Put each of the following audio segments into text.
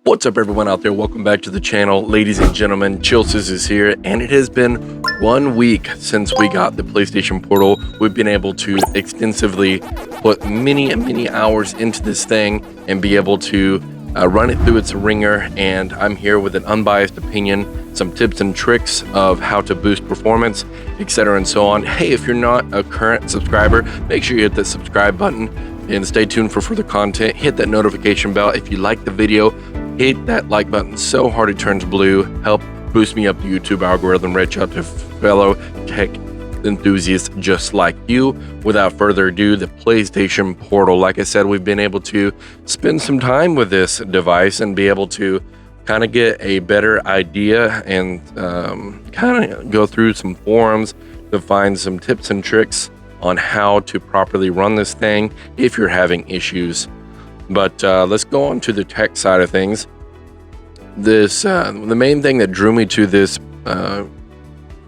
What's up, everyone out there? Welcome back to the channel. Ladies and gentlemen, CHILLSCISSORS is here, and it has been 1 week since we got the PlayStation Portal. We've been able to extensively put many hours into this thing and be able to run it through its ringer, and I'm here with an unbiased opinion, some tips and tricks of how to boost performance, etc. and so on. Hey, if you're not a current subscriber, make sure you hit the subscribe button and stay tuned for further content. Hit that notification bell. If you like the video, hit that like button so hard it turns blue. Help boost me up the YouTube algorithm, reach out to fellow tech enthusiasts just like you. Without further ado, the PlayStation Portal. Like I said, we've been able to spend some time with this device and be able to kind of get a better idea and kind of go through some forums to find some tips and tricks on how to properly run this thing if you're having issues. But let's go on to the tech side of things. The main thing that drew me to this,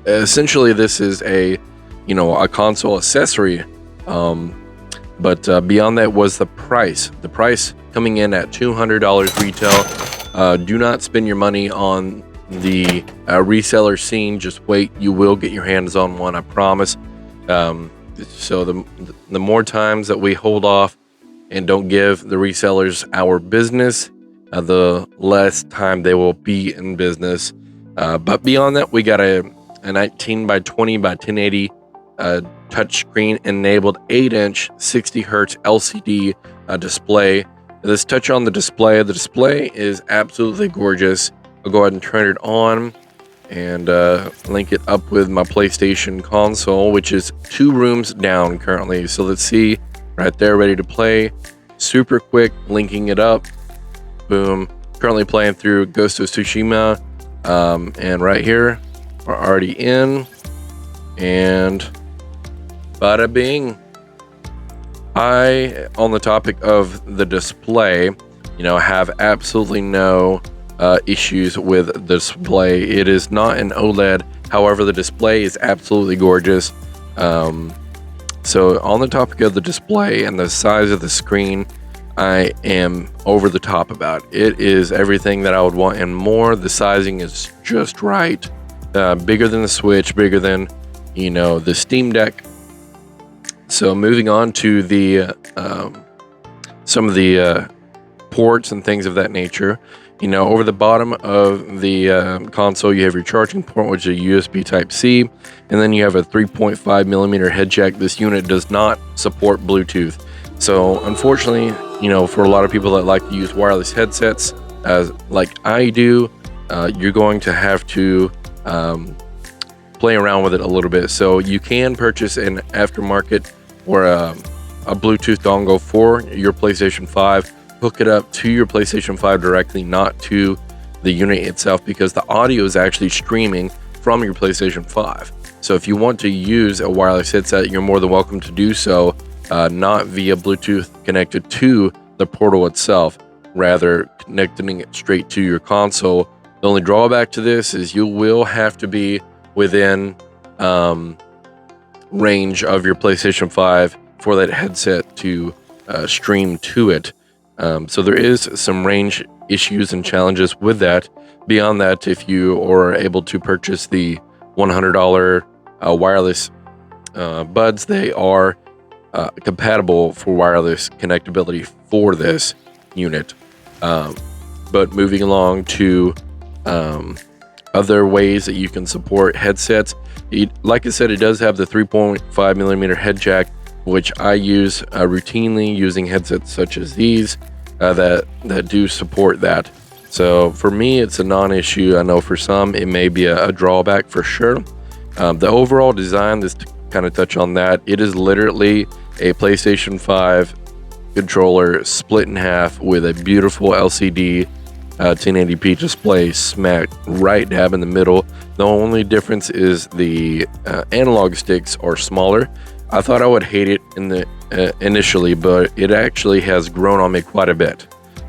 essentially, this is a console accessory. But beyond that was the price. The price coming in at $200 retail. Do not spend your money on the reseller scene. Just wait. You will get your hands on one, I promise. So the more times that we hold off and don't give the resellers our business, the less time they will be in business. But beyond that, we got a 19 by 20 by 1080 touchscreen enabled 8-inch 60 hertz LCD display. Let's touch on the display. The display is absolutely gorgeous. I'll go ahead and turn it on and link it up with my PlayStation console, which is 2 rooms down currently. So let's see. Right there, ready to play. Super quick, linking it up. Boom. Currently playing through Ghost of Tsushima. And right here, we're already in. And bada bing. On the topic of the display, have absolutely no issues with the display. It is not an OLED. However, the display is absolutely gorgeous. So on the topic of the display and the size of the screen, I am over the top about it. It is everything that I would want and more. The sizing is just right. Bigger than the Switch, bigger than, the Steam Deck. So moving on to the some of the ports and things of that nature. Over the bottom of the console, you have your charging port, which is a USB Type-C, and then you have a 3.5 millimeter head jack. This unit does not support Bluetooth. So unfortunately, for a lot of people that like to use wireless headsets, like I do, you're going to have to play around with it a little bit. So you can purchase an aftermarket or a Bluetooth dongle for your PlayStation 5. Hook it up to your PlayStation 5 directly, not to the unit itself, because the audio is actually streaming from your PlayStation 5. So if you want to use a wireless headset, you're more than welcome to do so, not via Bluetooth connected to the Portal itself, rather connecting it straight to your console. The only drawback to this is you will have to be within range of your PlayStation 5 for that headset to stream to it. So there is some range issues and challenges with that. Beyond that, if you are able to purchase the $100 wireless buds, they are compatible for wireless connectability for this unit. But moving along to other ways that you can support headsets. Like I said, it does have the 3.5 millimeter head jack, which I use routinely using headsets such as these that do support that. So for me, it's a non-issue. I know for some it may be a drawback for sure. The overall design, just to kind of touch on that, it is literally a PlayStation 5 controller split in half with a beautiful LCD 1080p display smack right dab in the middle. The only difference is the analog sticks are smaller. I thought I would hate it in the initially, but it actually has grown on me quite a bit.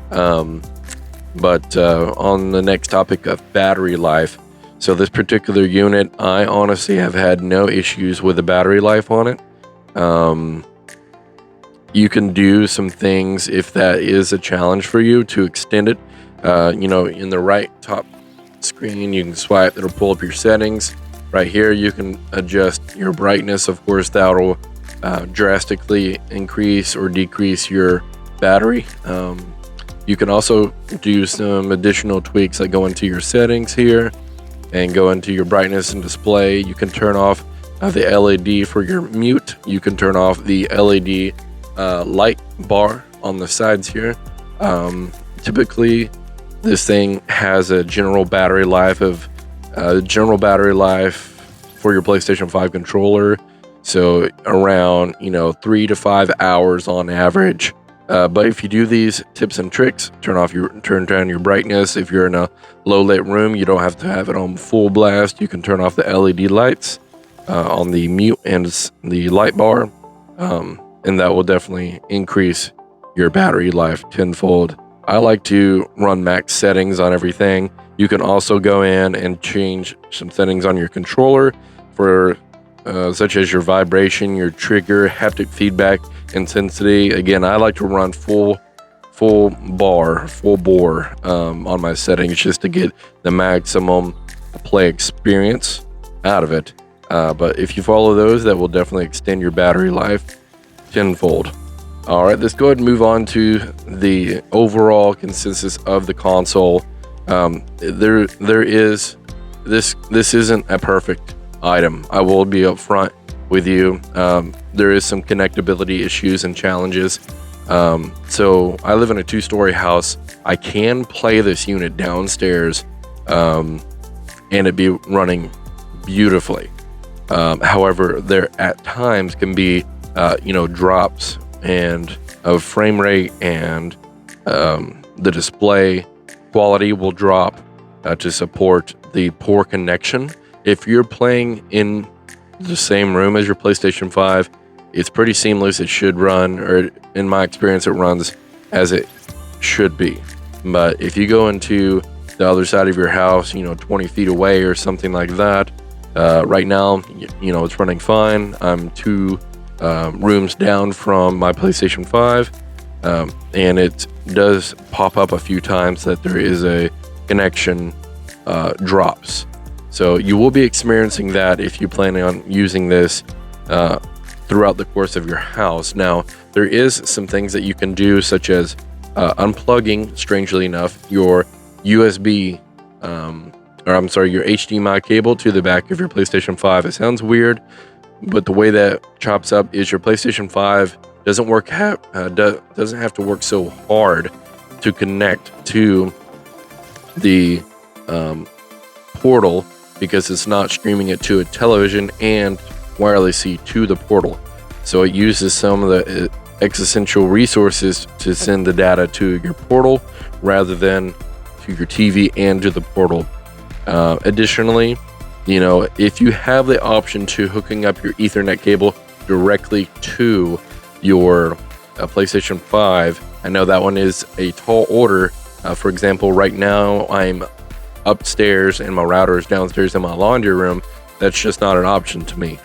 But on the next topic of battery life, so this particular unit, I honestly have had no issues with the battery life on it. You can do some things if that is a challenge for you to extend it. In the right top screen, you can swipe, it'll pull up your settings. Right here, you can adjust your brightness. Of course, that'll drastically increase or decrease your battery. You can also do some additional tweaks, like go into your settings here and go into your brightness and display. You can turn off the LED for your mute. You can turn off the LED light bar on the sides here. Typically, this thing has a general battery life for your PlayStation 5 controller, so around 3 to 5 hours on average. But if you do these tips and tricks, turn down your brightness. If you're in a low lit room, you don't have to have it on full blast. You can turn off the LED lights on the mute and the light bar, and that will definitely increase your battery life tenfold. I like to run max settings on everything. You can also go in and change some settings on your controller for such as your vibration, your trigger, haptic feedback, intensity. Again, I like to run full bore on my settings just to get the maximum play experience out of it. But if you follow those, that will definitely extend your battery life tenfold. All right, let's go ahead and move on to the overall consensus of the console. This isn't a perfect item. I will be upfront with you. There is some connectability issues and challenges. So I live in a 2-story house. I can play this unit downstairs, and it be running beautifully. However, there at times can be drops and of frame rate, and the display quality will drop to support the poor connection. If you're playing in the same room as your PlayStation 5, it's pretty seamless. It should run, or in my experience, it runs as it should be. But if you go into the other side of your house, 20 feet away or something like that, right now, it's running fine. I'm 2 rooms down from my PlayStation 5, and it does pop up a few times that there is a connection drops. So you will be experiencing that if you plan on using this throughout the course of your house. Now, there is some things that you can do, such as unplugging, strangely enough, your your HDMI cable to the back of your PlayStation 5. It sounds weird, but the way that chops up is your PlayStation 5 doesn't have to work so hard to connect to the portal, because it's not streaming it to a television and wirelessly to the portal. So it uses some of the existential resources to send the data to your portal rather than to your TV and to the portal. Additionally, if you have the option to hooking up your Ethernet cable directly to your PlayStation 5, I know that one is a tall order. For example, right now I'm upstairs and my router is downstairs in my laundry room. That's just not an option to me.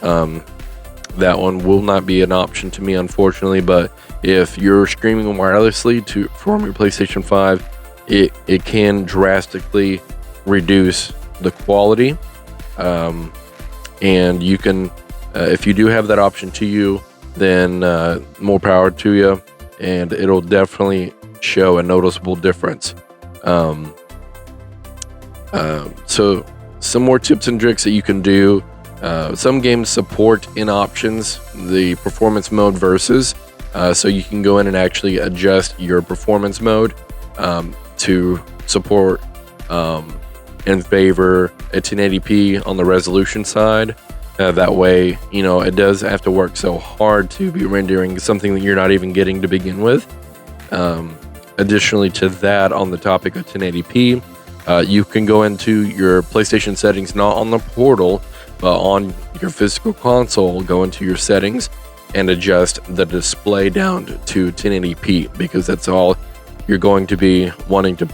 That one will not be an option to me, unfortunately. But if you're streaming wirelessly from your PlayStation 5, it can drastically reduce the quality. And you can, if you do have that option to you, then more power to you, and it'll definitely show a noticeable difference. So some more tips and tricks that you can do. Some games support in options the performance mode versus, so you can go in and actually adjust your performance mode to support and favor a 1080p on the resolution side. That way, it does have to work so hard to be rendering something that you're not even getting to begin with. Additionally to that, on the topic of 1080p, you can go into your PlayStation settings, not on the portal, but on your physical console, go into your settings and adjust the display down to 1080p, because that's all you're going to be wanting to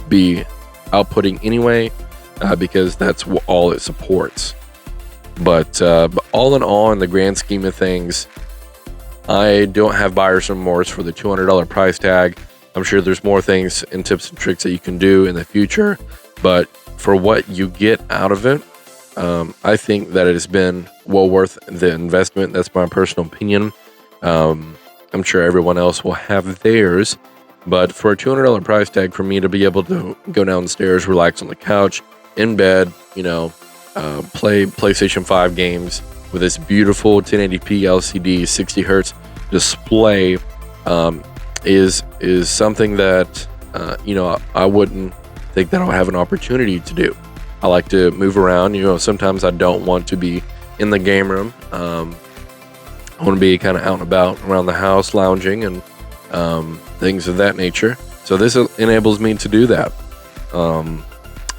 be outputting anyway, because that's all it supports. But all in all, in the grand scheme of things, I don't have buyer's remorse for the $200 price tag. I'm sure there's more things and tips and tricks that you can do in the future, but for what you get out of it, I think that it has been well worth the investment. That's my personal opinion. I'm sure everyone else will have theirs, but for a $200 price tag, for me to be able to go downstairs, relax on the couch, in bed, play PlayStation 5 games with this beautiful 1080p LCD 60 hertz display, is something that I wouldn't think that I'll have an opportunity to do. I like to move around. Sometimes I don't want to be in the game room. I want to be kind of out and about around the house, lounging and things of that nature. So this enables me to do that.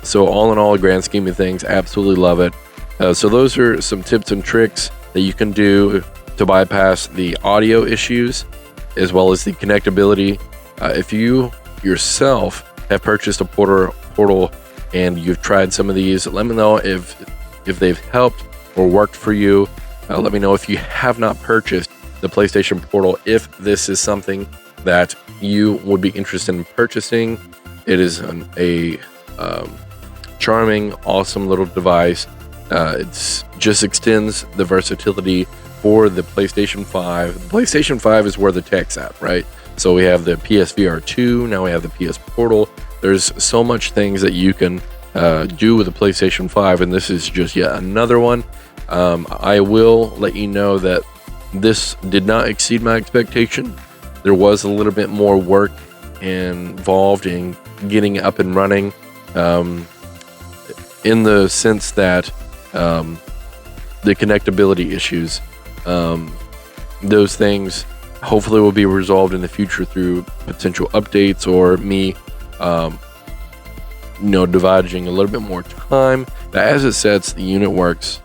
So all in all, grand scheme of things, absolutely love it. So those are some tips and tricks that you can do to bypass the audio issues as well as the connectability. If you yourself have purchased a portal and you've tried some of these, let me know if they've helped or worked for you. Let me know if you have not purchased the PlayStation Portal, if this is something that you would be interested in purchasing. It is a charming, awesome little device. It just extends the versatility for the PlayStation 5. The PlayStation 5 is where the tech's at, right? So we have the PSVR 2, now we have the PS Portal. There's so much things that you can do with the PlayStation 5, and this is just yet another one. I will let you know that this did not exceed my expectation. There was a little bit more work involved in getting up and running, in the sense that the connectability issues, those things hopefully will be resolved in the future through potential updates or me dividing a little bit more time. But as it sets, the unit works.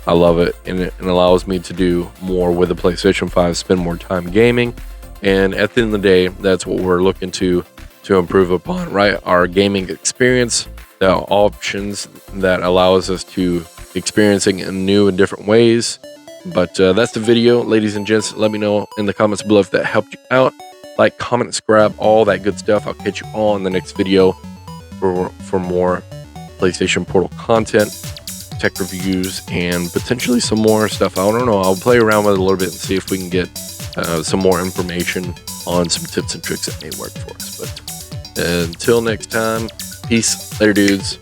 I love it, and it allows me to do more with the PlayStation 5, spend more time gaming. And at the end of the day, that's what we're looking to improve upon, right? Our gaming experience, the options that allows us to experiencing in new and different ways. But that's the video, ladies and gents. Let me know in the comments below if that helped you out. Like, comment, subscribe, all that good stuff. I'll catch you all in the next video for more PlayStation Portal content, tech reviews, and potentially some more stuff. I don't know. I'll play around with it a little bit and see if we can get some more information on some tips and tricks that may work for us. But until next time, peace. Later, dudes.